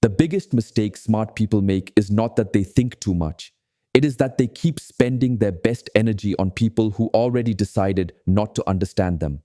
The biggest mistake smart people make is not that they think too much. It is that they keep spending their best energy on people who already decided not to understand them.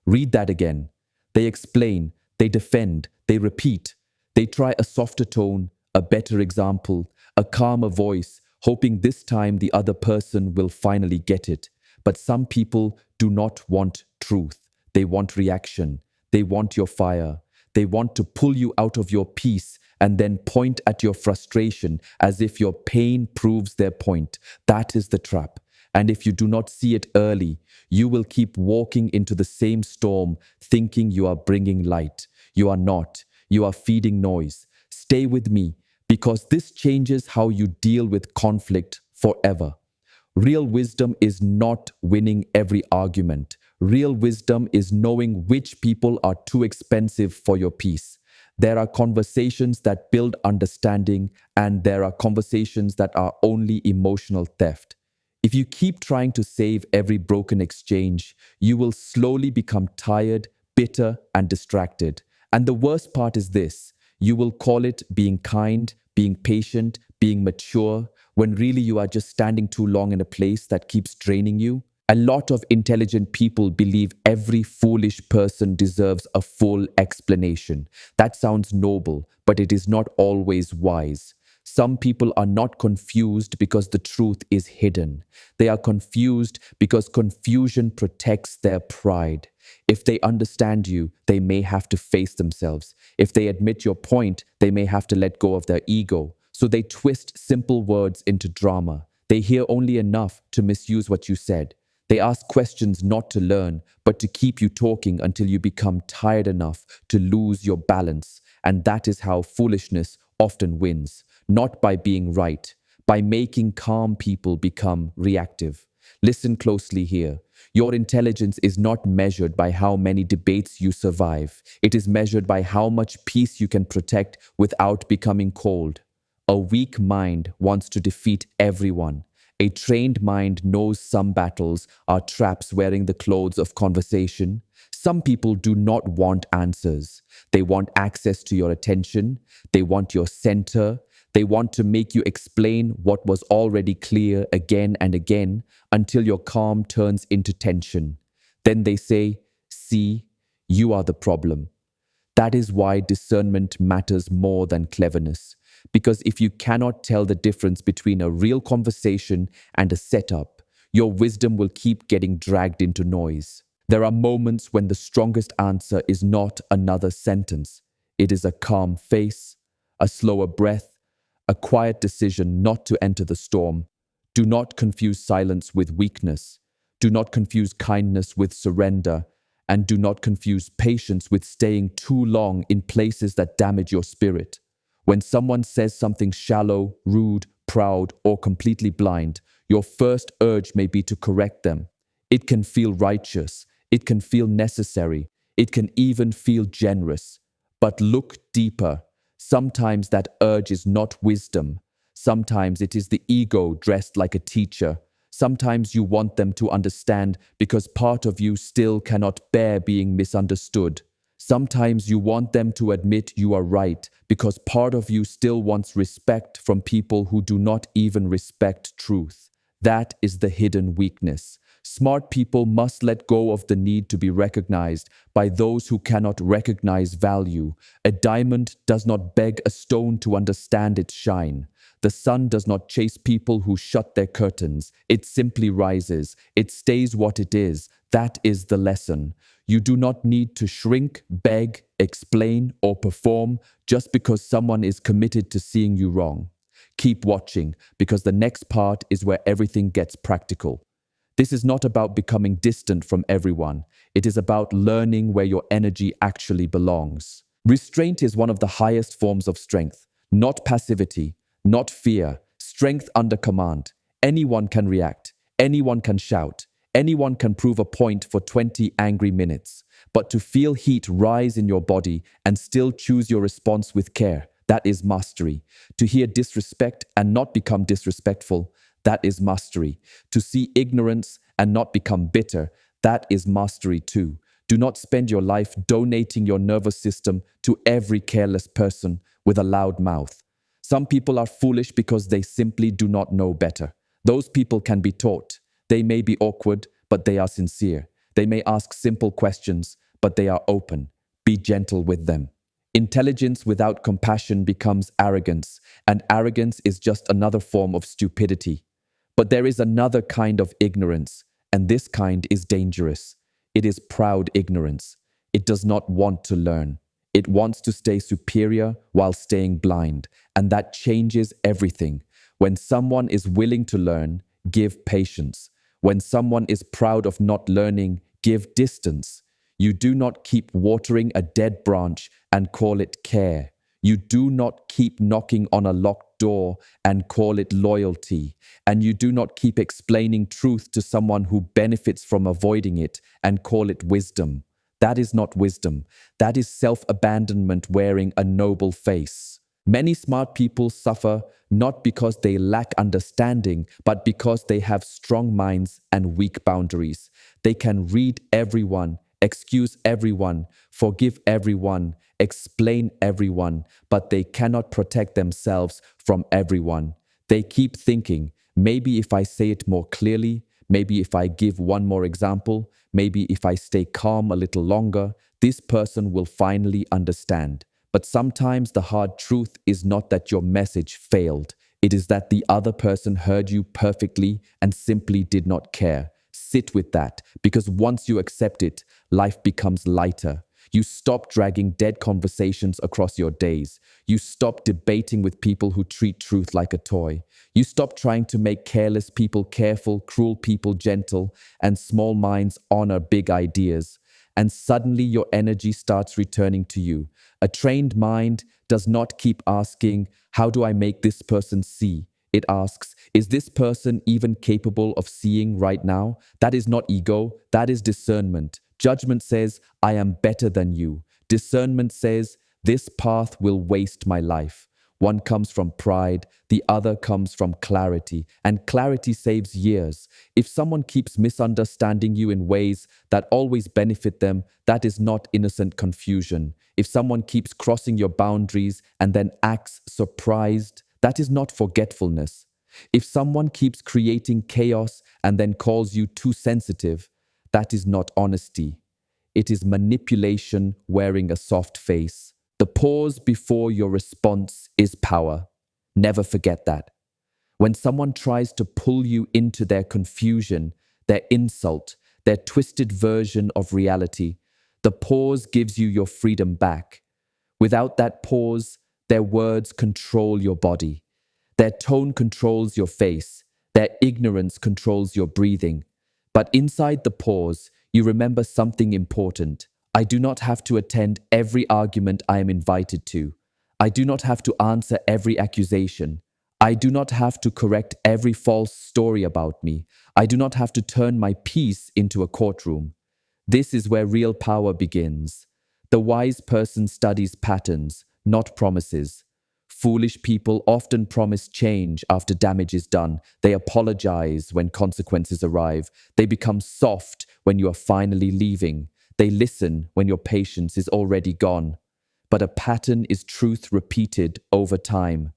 Read that again. They explain, they defend, they repeat. They try a softer tone, a better example, a calmer voice, hoping this time the other person will finally get it. But some people do not want truth. They want reaction. They want your fire. They want to pull you out of your peace and then point at your frustration as if your pain proves their point. That is the trap. And if you do not see it early, you will keep walking into the same storm thinking you are bringing light. You are not. You are feeding noise. Stay with me because this changes how you deal with conflict forever. Real wisdom is not winning every argument. Real wisdom is knowing which people are too expensive for your peace. There are conversations that build understanding, and there are conversations that are only emotional theft. If you keep trying to save every broken exchange, you will slowly become tired, bitter, and distracted. And the worst part is this: you will call it being kind, being patient, being mature, when really you are just standing too long in a place that keeps draining you. A lot of intelligent people believe every foolish person deserves a full explanation. That sounds noble, but it is not always wise. Some people are not confused because the truth is hidden. They are confused because confusion protects their pride. If they understand you, they may have to face themselves. If they admit your point, they may have to let go of their ego. So they twist simple words into drama. They hear only enough to misuse what you said. They ask questions not to learn, but to keep you talking until you become tired enough to lose your balance. And that is how foolishness often wins, not by being right, by making calm people become reactive. Listen closely here. Your intelligence is not measured by how many debates you survive. It is measured by how much peace you can protect without becoming cold. A weak mind wants to defeat everyone. A trained mind knows some battles are traps wearing the clothes of conversation. Some people do not want answers. They want access to your attention. They want your center. They want to make you explain what was already clear again and again until your calm turns into tension. Then they say, "See, you are the problem." That is why discernment matters more than cleverness. Because if you cannot tell the difference between a real conversation and a setup, your wisdom will keep getting dragged into noise. There are moments when the strongest answer is not another sentence. It is a calm face, a slower breath, a quiet decision not to enter the storm. Do not confuse silence with weakness. Do not confuse kindness with surrender. And do not confuse patience with staying too long in places that damage your spirit. When someone says something shallow, rude, proud, or completely blind, your first urge may be to correct them. It can feel righteous. It can feel necessary. It can even feel generous. But look deeper. Sometimes that urge is not wisdom. Sometimes it is the ego dressed like a teacher. Sometimes you want them to understand because part of you still cannot bear being misunderstood. Sometimes you want them to admit you are right because part of you still wants respect from people who do not even respect truth. That is the hidden weakness. Smart people must let go of the need to be recognized by those who cannot recognize value. A diamond does not beg a stone to understand its shine. The sun does not chase people who shut their curtains. It simply rises. It stays what it is. That is the lesson. You do not need to shrink, beg, explain, or perform just because someone is committed to seeing you wrong. Keep watching because the next part is where everything gets practical. This is not about becoming distant from everyone. It is about learning where your energy actually belongs. Restraint is one of the highest forms of strength, not passivity, not fear, strength under command. Anyone can react. Anyone can shout. Anyone can prove a point for 20 angry minutes. But to feel heat rise in your body and still choose your response with care, that is mastery. To hear disrespect and not become disrespectful, that is mastery. To see ignorance and not become bitter, that is mastery too. Do not spend your life donating your nervous system to every careless person with a loud mouth. Some people are foolish because they simply do not know better. Those people can be taught. They may be awkward, but they are sincere. They may ask simple questions, but they are open. Be gentle with them. Intelligence without compassion becomes arrogance, and arrogance is just another form of stupidity. But there is another kind of ignorance, and this kind is dangerous. It is proud ignorance. It does not want to learn. It wants to stay superior while staying blind, and that changes everything. When someone is willing to learn, give patience. When someone is proud of not learning, give distance. You do not keep watering a dead branch and call it care. You do not keep knocking on a locked door and call it loyalty. And you do not keep explaining truth to someone who benefits from avoiding it and call it wisdom. That is not wisdom. That is self-abandonment wearing a noble face. Many smart people suffer not because they lack understanding, but because they have strong minds and weak boundaries. They can read everyone, excuse everyone, forgive everyone, explain everyone, but they cannot protect themselves from everyone. They keep thinking, maybe if I say it more clearly, maybe if I give one more example, maybe if I stay calm a little longer, this person will finally understand. But sometimes the hard truth is not that your message failed. It is that the other person heard you perfectly and simply did not care. Sit with that, because once you accept it, life becomes lighter. You stop dragging dead conversations across your days. You stop debating with people who treat truth like a toy. You stop trying to make careless people careful, cruel people gentle, and small minds honor big ideas. And suddenly your energy starts returning to you. A trained mind does not keep asking, how do I make this person see? It asks, is this person even capable of seeing right now? That is not ego, that is discernment. Judgment says, I am better than you. Discernment says, this path will waste my life. One comes from pride, the other comes from clarity, and clarity saves years. If someone keeps misunderstanding you in ways that always benefit them, that is not innocent confusion. If someone keeps crossing your boundaries and then acts surprised, that is not forgetfulness. If someone keeps creating chaos and then calls you too sensitive, that is not honesty. It is manipulation wearing a soft face. The pause before your response is power. Never forget that. When someone tries to pull you into their confusion, their insult, their twisted version of reality, the pause gives you your freedom back. Without that pause, their words control your body. Their tone controls your face. Their ignorance controls your breathing. But inside the pause, you remember something important. I do not have to attend every argument I am invited to. I do not have to answer every accusation. I do not have to correct every false story about me. I do not have to turn my peace into a courtroom. This is where real power begins. The wise person studies patterns, not promises. Foolish people often promise change after damage is done. They apologize when consequences arrive. They become soft when you are finally leaving. They listen when your patience is already gone. But a pattern is truth repeated over time.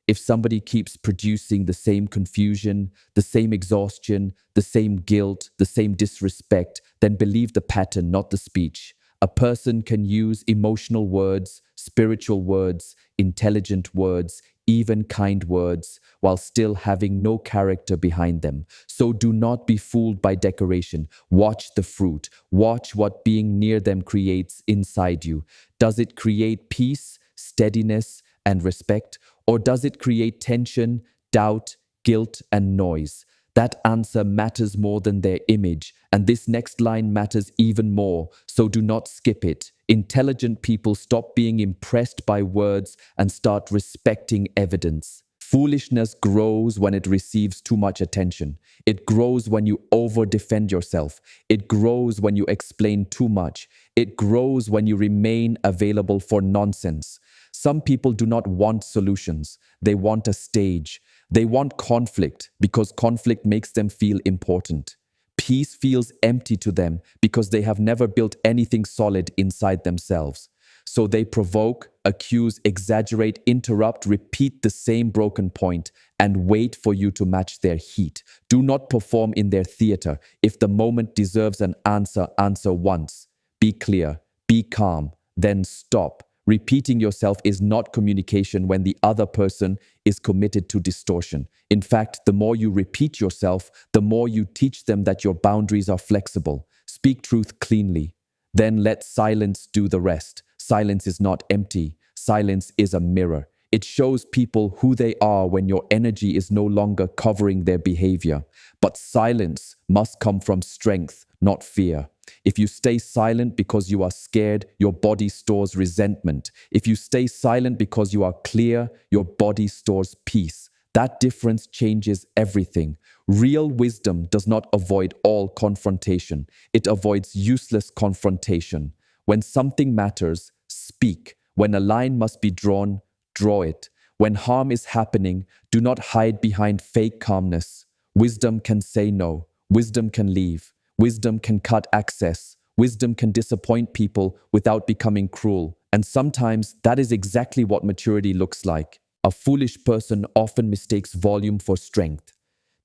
If somebody keeps producing the same confusion, the same exhaustion, the same guilt, the same disrespect, then believe the pattern, not the speech. A person can use emotional words, spiritual words, intelligent words, even kind words, while still having no character behind them. So do not be fooled by decoration. Watch the fruit. Watch what being near them creates inside you. Does it create peace, steadiness, and respect? Or does it create tension, doubt, guilt, and noise? That answer matters more than their image, and this next line matters even more, so do not skip it. Intelligent people stop being impressed by words and start respecting evidence. Foolishness grows when it receives too much attention. It grows when you over-defend yourself. It grows when you explain too much. It grows when you remain available for nonsense. Some people do not want solutions. They want a stage. They want conflict because conflict makes them feel important. Peace feels empty to them because they have never built anything solid inside themselves. So they provoke, accuse, exaggerate, interrupt, repeat the same broken point, and wait for you to match their heat. Do not perform in their theater. If the moment deserves an answer, answer once. Be clear, be calm, then stop. Repeating yourself is not communication when the other person is committed to distortion. In fact, the more you repeat yourself, the more you teach them that your boundaries are flexible. Speak truth cleanly. Then let silence do the rest. Silence is not empty. Silence is a mirror. It shows people who they are when your energy is no longer covering their behavior. But silence must come from strength, not fear. If you stay silent because you are scared, your body stores resentment. If you stay silent because you are clear, your body stores peace. That difference changes everything. Real wisdom does not avoid all confrontation. It avoids useless confrontation. When something matters, speak. When a line must be drawn, draw it. When harm is happening, do not hide behind fake calmness. Wisdom can say no. Wisdom can leave. Wisdom can cut access. Wisdom can disappoint people without becoming cruel. And sometimes that is exactly what maturity looks like. A foolish person often mistakes volume for strength.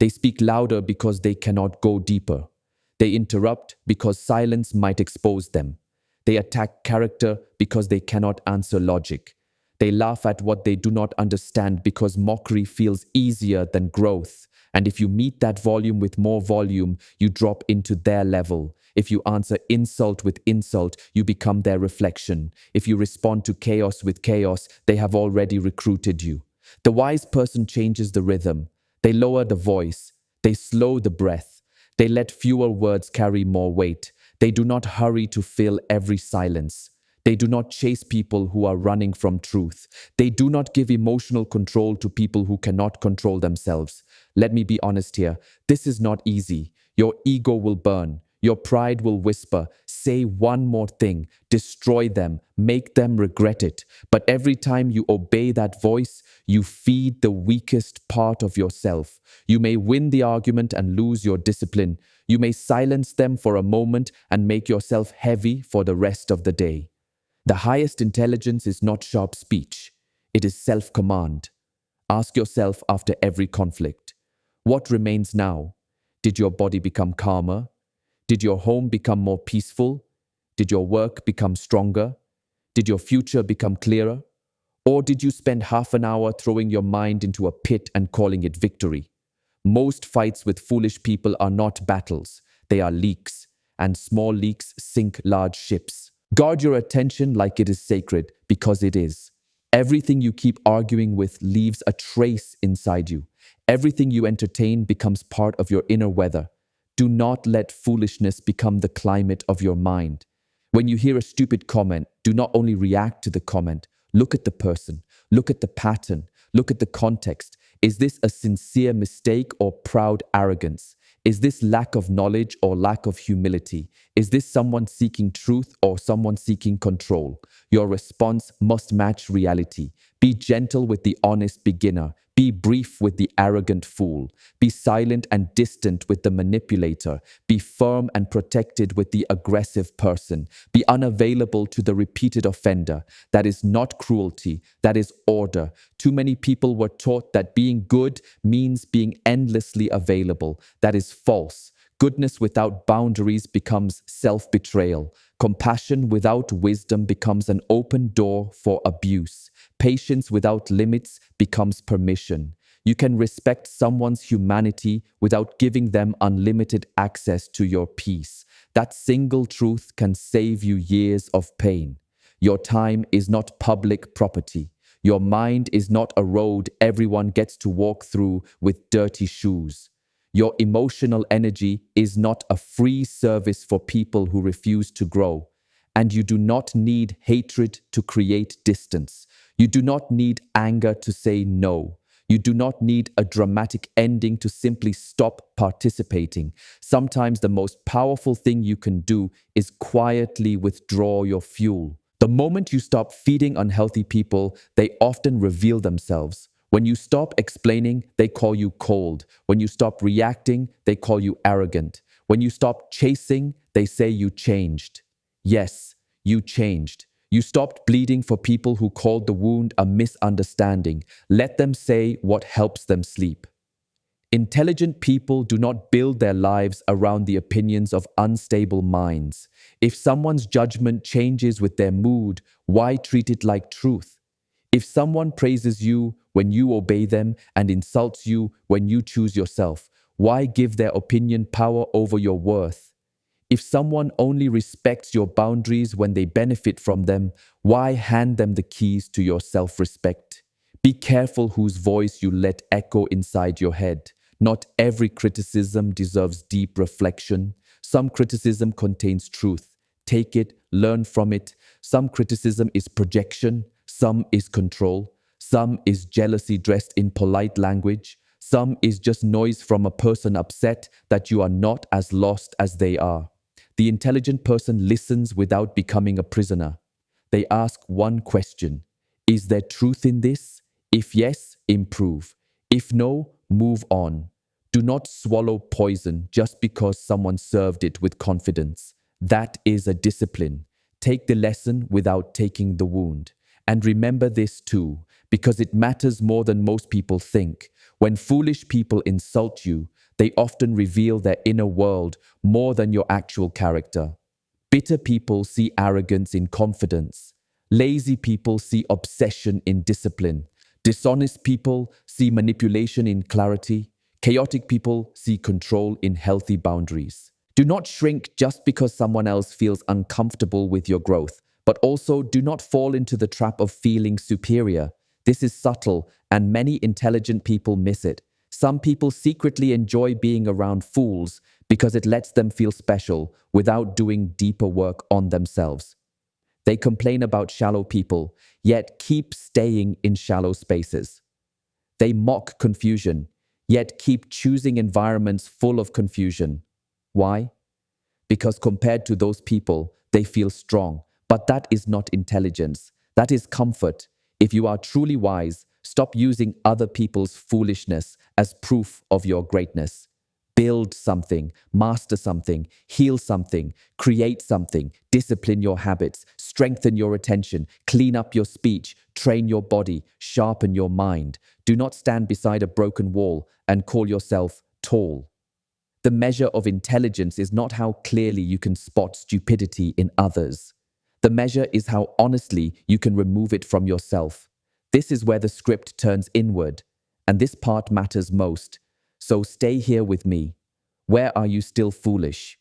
They speak louder because they cannot go deeper. They interrupt because silence might expose them. They attack character because they cannot answer logic. They laugh at what they do not understand because mockery feels easier than growth. And if you meet that volume with more volume, you drop into their level. If you answer insult with insult, you become their reflection. If you respond to chaos with chaos, they have already recruited you. The wise person changes the rhythm. They lower the voice. They slow the breath. They let fewer words carry more weight. They do not hurry to fill every silence. They do not chase people who are running from truth. They do not give emotional control to people who cannot control themselves. Let me be honest here. This is not easy. Your ego will burn. Your pride will whisper, say one more thing, destroy them, make them regret it. But every time you obey that voice, you feed the weakest part of yourself. You may win the argument and lose your discipline. You may silence them for a moment and make yourself heavy for the rest of the day. The highest intelligence is not sharp speech. It is self-command. Ask yourself after every conflict, what remains now? Did your body become calmer? Did your home become more peaceful? Did your work become stronger? Did your future become clearer? Or did you spend half an hour throwing your mind into a pit and calling it victory? Most fights with foolish people are not battles. They are leaks, and small leaks sink large ships. Guard your attention like it is sacred, because it is. Everything you keep arguing with leaves a trace inside you. Everything you entertain becomes part of your inner weather. Do not let foolishness become the climate of your mind. When you hear a stupid comment, do not only react to the comment. Look at the person. Look at the pattern. Look at the context. Is this a sincere mistake or proud arrogance? Is this lack of knowledge or lack of humility? Is this someone seeking truth or someone seeking control? Your response must match reality. Be gentle with the honest beginner. Be brief with the arrogant fool. Be silent and distant with the manipulator. Be firm and protected with the aggressive person. Be unavailable to the repeated offender. That is not cruelty. That is order. Too many people were taught that being good means being endlessly available. That is false. Goodness without boundaries becomes self-betrayal. Compassion without wisdom becomes an open door for abuse. Patience without limits becomes permission. You can respect someone's humanity without giving them unlimited access to your peace. That single truth can save you years of pain. Your time is not public property. Your mind is not a road everyone gets to walk through with dirty shoes. Your emotional energy is not a free service for people who refuse to grow. And you do not need hatred to create distance. You do not need anger to say no. You do not need a dramatic ending to simply stop participating. Sometimes the most powerful thing you can do is quietly withdraw your fuel. The moment you stop feeding unhealthy people, they often reveal themselves. When you stop explaining, they call you cold. When you stop reacting, they call you arrogant. When you stop chasing, they say you changed. Yes, you changed. You stopped bleeding for people who called the wound a misunderstanding. Let them say what helps them sleep. Intelligent people do not build their lives around the opinions of unstable minds. If someone's judgment changes with their mood, why treat it like truth? If someone praises you when you obey them and insults you when you choose yourself, why give their opinion power over your worth? If someone only respects your boundaries when they benefit from them, why hand them the keys to your self-respect? Be careful whose voice you let echo inside your head. Not every criticism deserves deep reflection. Some criticism contains truth. Take it, learn from it. Some criticism is projection, some is control, some is jealousy dressed in polite language, some is just noise from a person upset that you are not as lost as they are. The intelligent person listens without becoming a prisoner. They ask one question: is there truth in this? If yes, improve. If no, move on. Do not swallow poison just because someone served it with confidence. That is a discipline. Take the lesson without taking the wound. And remember this too, because it matters more than most people think. When foolish people insult you, they often reveal their inner world more than your actual character. Bitter people see arrogance in confidence. Lazy people see obsession in discipline. Dishonest people see manipulation in clarity. Chaotic people see control in healthy boundaries. Do not shrink just because someone else feels uncomfortable with your growth, but also do not fall into the trap of feeling superior. This is subtle, and many intelligent people miss it. Some people secretly enjoy being around fools because it lets them feel special without doing deeper work on themselves. They complain about shallow people, yet keep staying in shallow spaces. They mock confusion, yet keep choosing environments full of confusion. Why? Because compared to those people, they feel strong. But that is not intelligence. That is comfort. If you are truly wise, stop using other people's foolishness as proof of your greatness. Build something, master something, heal something, create something, discipline your habits, strengthen your attention, clean up your speech, train your body, sharpen your mind. Do not stand beside a broken wall and call yourself tall. The measure of intelligence is not how clearly you can spot stupidity in others. The measure is how honestly you can remove it from yourself. This is where the script turns inward, and this part matters most. So stay here with me. Where are you still foolish?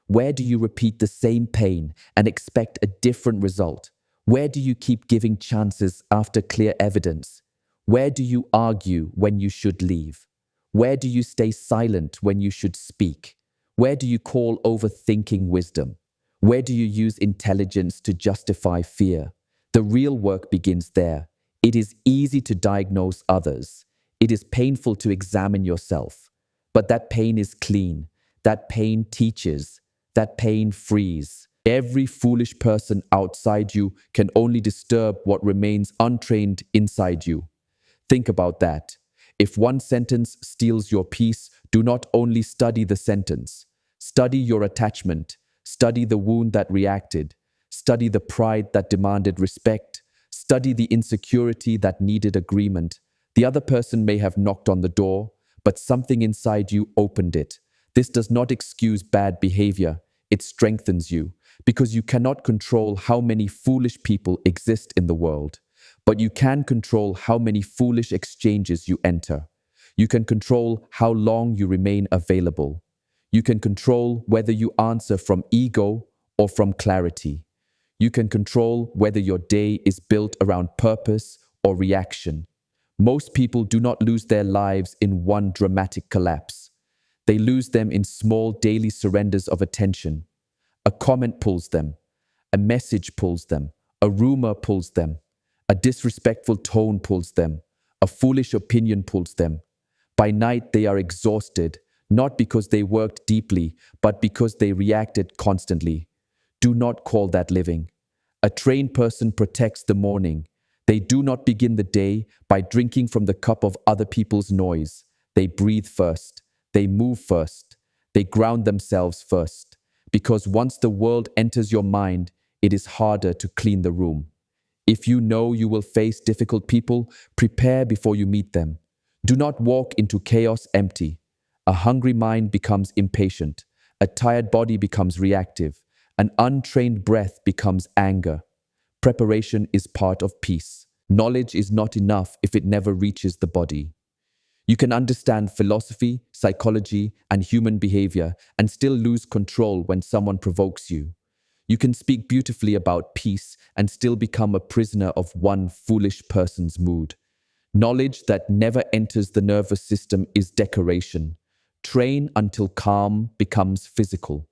Where do you repeat the same pain and expect a different result? Where do you keep giving chances after clear evidence? Where do you argue when you should leave? Where do you stay silent when you should speak? Where do you call overthinking wisdom? Where do you use intelligence to justify fear? The real work begins there. It is easy to diagnose others. It is painful to examine yourself. But that pain is clean. That pain teaches. That pain frees. Every foolish person outside you can only disturb what remains untrained inside you. Think about that. If one sentence steals your peace, do not only study the sentence. Study your attachment. Study the wound that reacted. Study the pride that demanded respect. Study the insecurity that needed agreement. The other person may have knocked on the door, but something inside you opened it. This does not excuse bad behavior. It strengthens you, because you cannot control how many foolish people exist in the world. But you can control how many foolish exchanges you enter. You can control how long you remain available. You can control whether you answer from ego or from clarity. You can control whether your day is built around purpose or reaction. Most people do not lose their lives in one dramatic collapse. They lose them in small daily surrenders of attention. A comment pulls them. A message pulls them. A rumor pulls them. A disrespectful tone pulls them. A foolish opinion pulls them. By night, they are exhausted, not because they worked deeply, but because they reacted constantly. Do not call that living. A trained person protects the morning. They do not begin the day by drinking from the cup of other people's noise. They breathe first. They move first. They ground themselves first. Because once the world enters your mind, it is harder to clean the room. If you know you will face difficult people, prepare before you meet them. Do not walk into chaos empty. A hungry mind becomes impatient. A tired body becomes reactive. An untrained breath becomes anger. Preparation is part of peace. Knowledge is not enough if it never reaches the body. You can understand philosophy, psychology, and human behavior and still lose control when someone provokes you. You can speak beautifully about peace and still become a prisoner of one foolish person's mood. Knowledge that never enters the nervous system is decoration. Train until calm becomes physical.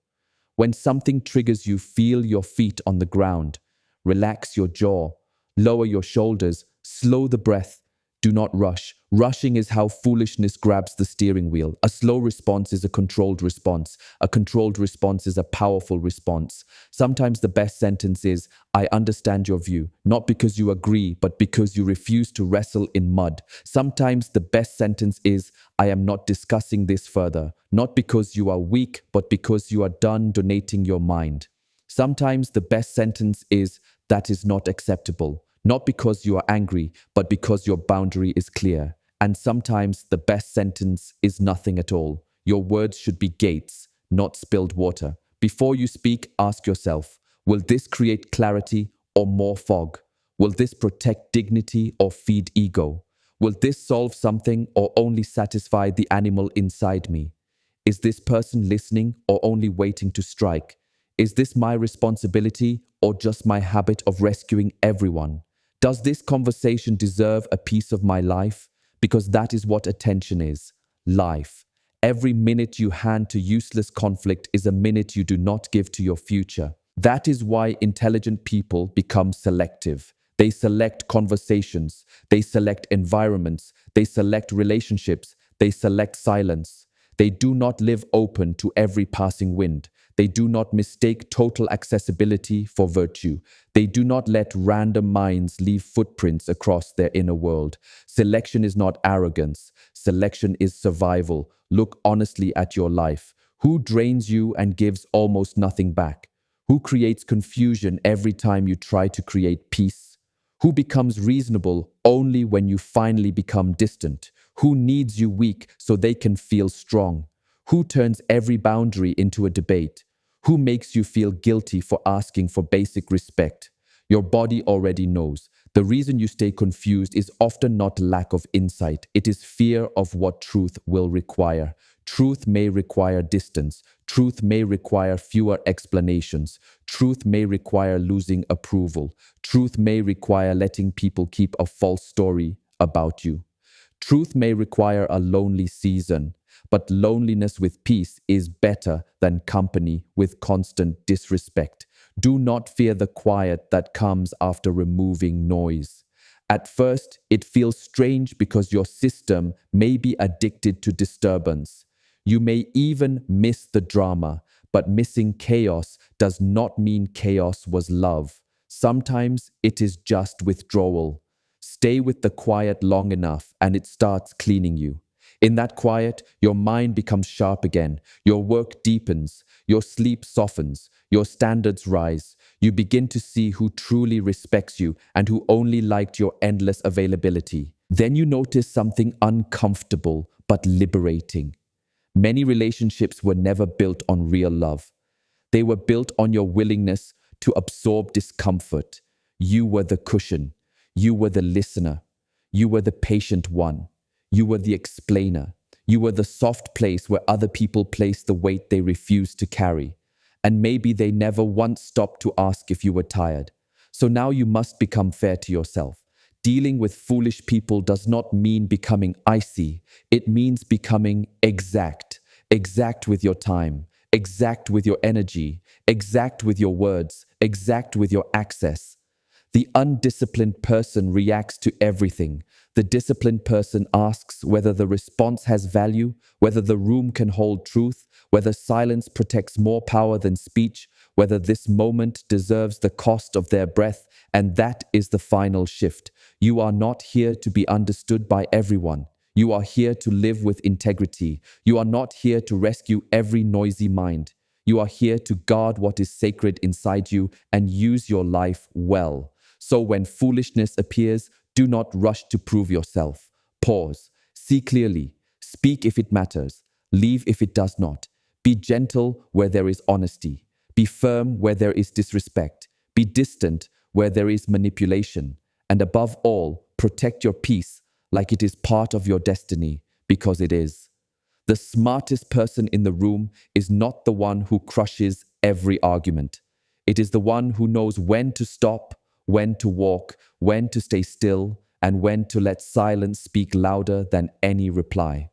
When something triggers you, feel your feet on the ground. Relax your jaw. Lower your shoulders. Slow the breath. Do not rush. Rushing is how foolishness grabs the steering wheel. A slow response is a controlled response. A controlled response is a powerful response. Sometimes the best sentence is, I understand your view, not because you agree, but because you refuse to wrestle in mud. Sometimes the best sentence is, I am not discussing this further, not because you are weak, but because you are done donating your mind. Sometimes the best sentence is, that is not acceptable, not because you are angry, but because your boundary is clear. And sometimes the best sentence is nothing at all. Your words should be gates, not spilled water. Before you speak, ask yourself, will this create clarity or more fog? Will this protect dignity or feed ego? Will this solve something or only satisfy the animal inside me? Is this person listening or only waiting to strike? Is this my responsibility or just my habit of rescuing everyone? Does this conversation deserve a piece of my life? Because that is what attention is, life. Every minute you hand to useless conflict is a minute you do not give to your future. That is why intelligent people become selective. They select conversations, they select environments, they select relationships, they select silence. They do not live open to every passing wind. They do not mistake total accessibility for virtue. They do not let random minds leave footprints across their inner world. Selection is not arrogance. Selection is survival. Look honestly at your life. Who drains you and gives almost nothing back? Who creates confusion every time you try to create peace? Who becomes reasonable only when you finally become distant? Who needs you weak so they can feel strong? Who turns every boundary into a debate? Who makes you feel guilty for asking for basic respect? Your body already knows. The reason you stay confused is often not lack of insight. It is fear of what truth will require. Truth may require distance. Truth may require fewer explanations. Truth may require losing approval. Truth may require letting people keep a false story about you. Truth may require a lonely season, but loneliness with peace is better than company with constant disrespect. Do not fear the quiet that comes after removing noise. At first, it feels strange because your system may be addicted to disturbance. You may even miss the drama, but missing chaos does not mean chaos was love. Sometimes it is just withdrawal. Stay with the quiet long enough and it starts cleaning you. In that quiet, your mind becomes sharp again, your work deepens, your sleep softens, your standards rise. You begin to see who truly respects you and who only liked your endless availability. Then you notice something uncomfortable but liberating. Many relationships were never built on real love. They were built on your willingness to absorb discomfort. You were the cushion. You were the listener. You were the patient one. You were the explainer. You were the soft place where other people placed the weight they refused to carry. And maybe they never once stopped to ask if you were tired. So now you must become fair to yourself. Dealing with foolish people does not mean becoming icy. It means becoming exact. Exact with your time. Exact with your energy. Exact with your words. Exact with your access. The undisciplined person reacts to everything. The disciplined person asks whether the response has value, whether the room can hold truth, whether silence protects more power than speech, whether this moment deserves the cost of their breath, and that is the final shift. You are not here to be understood by everyone. You are here to live with integrity. You are not here to rescue every noisy mind. You are here to guard what is sacred inside you and use your life well. So when foolishness appears, do not rush to prove yourself. Pause. See clearly. Speak if it matters. Leave if it does not. Be gentle where there is honesty. Be firm where there is disrespect. Be distant where there is manipulation. And above all, protect your peace like it is part of your destiny, because it is. The smartest person in the room is not the one who crushes every argument. It is the one who knows when to stop, when to walk, when to stay still, and when to let silence speak louder than any reply.